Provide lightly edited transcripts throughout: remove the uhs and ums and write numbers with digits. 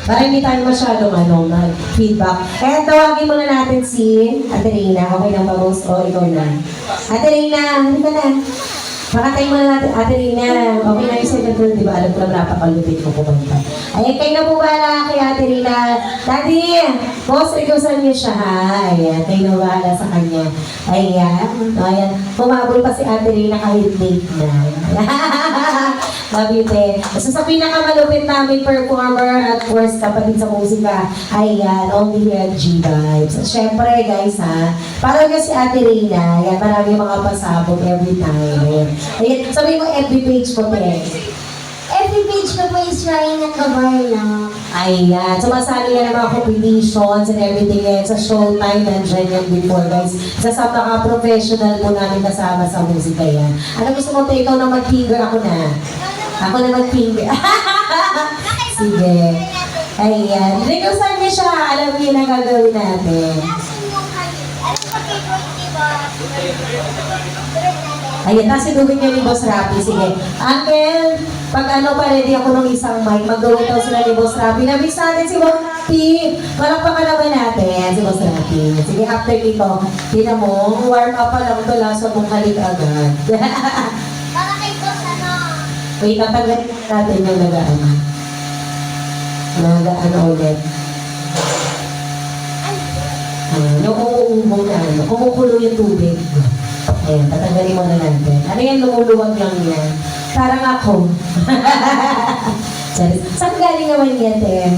Para hindi tayo masyadong feedback. Kaya tawagin muna natin si Ate Reyna. Okay lang ba, boss? O, ikaw na. Ate Reyna, hindi ka na. Pakatay muna natin, Ate Reyna. Okay na yung second round, di ba? Alam ko lang napakalupit mo kumanta. Ay, kayo na po bahala kay Ate Reyna. Daddy, boss, requestan niyo siya, ha? Ayan, kayo na bahala sa kanya. Ayan. Ayan. Pumabol pa si Ate Reyna kahit late na. Mabite. So sa pinakamalupit namin performer at worst kapatid sa musika, ayan, only LG vibes. At syempre guys ha, para kasi Ate Reyna, ayan, marami mga pasabog every time. Ayan, ayan sabi mo FB page ko, te. Every page ko po is Ryan at Gabarna. Ayan, sumasali yan ng mga competitions and everything yan. Sa showtime, nandiyan yan before guys. Sa napaka-professional po namin kasama sa musika yan. Ano gusto mo, te? Ikaw na mag-finger, ako na. Ako na mag-finger. Sige. Ayan. Requestan niya siya. Alam niyo na gagawin natin. Ayan, tapos sinugin niya ni Boss Rapi. Sige. Uncle, pag ano pa, ready ako ng isang mic. Mag-gawin daw sila ni Boss Rapi. Nabis natin si Boss Rapi. Palakpakan naman natin si Boss Rapi. Sige, after dito, tinan mo, warm up pa lang ito, lasa mong halik agad. Para kay Boss ano? Wait, tatanggalin natin yung nagaan. Nagaan ulit. Yung umuubong na ano, kumukulo yung tubig. Ayan, tatanggalin mo na natin. Ano yan, lumuluwag lang yan. Parang ako. Saan galing naman yan, te?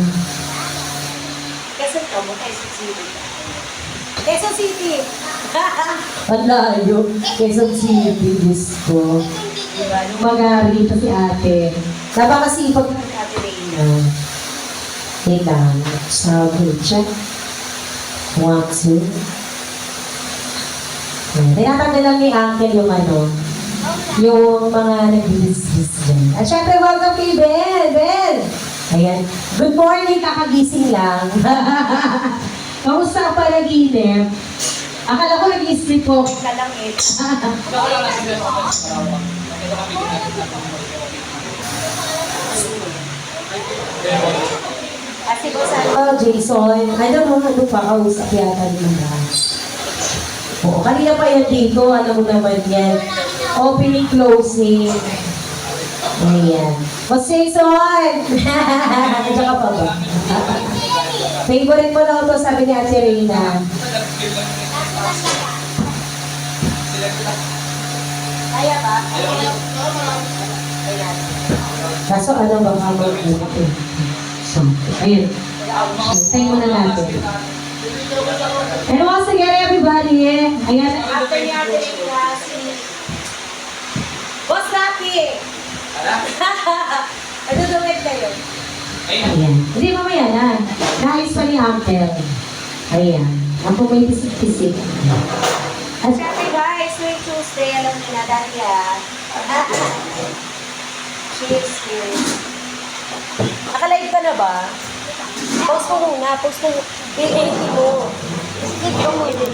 Quezon ka mo, Quezon City. Quezon City! Ang layo. Quezon City, Diyos ko. Diba? Magari ito si ate. Napakasipag ng ate Reyna. Wait lang. Sabi, check. 1, 2. Tinatanggal lang ni Uncle yung ano, yung mga nag-dismiss dyan. At syempre, welcome kay Bel! Bel! Ayan. Good morning, kakagising lang. Kamusta ka pa naginip? Akala ko nag-sleep po. Kalangit. Kasi ko sa Oh, Jason. I don't know, ano pa, kausap yata ni Mara. Oo, kanina pa yan dito, alam mo naman yan. Opening, closing. Ayan. Mas Jason! Nandiyan ka pa ba? Favorite mo daw ito, sabi ni Ate Reyna. kaya ba? Kaso ano ba kamar ko? Ayun. Tayo muna natin. Hello, once again, everybody. Ayan. After ni Ate Reyna, si Boss Rapi! Nadudumit kayo. Ayan. Hindi, mamaya na. Nais pa ni Uncle. Ayan. Ako may pisik-pisik. At Siyempre guys, Swing Tuesday, alam niyo na dahil cheers, cheers. Nakalive ka na ba? Post mo muna, post mo. I-80 mo. Skip mo muna.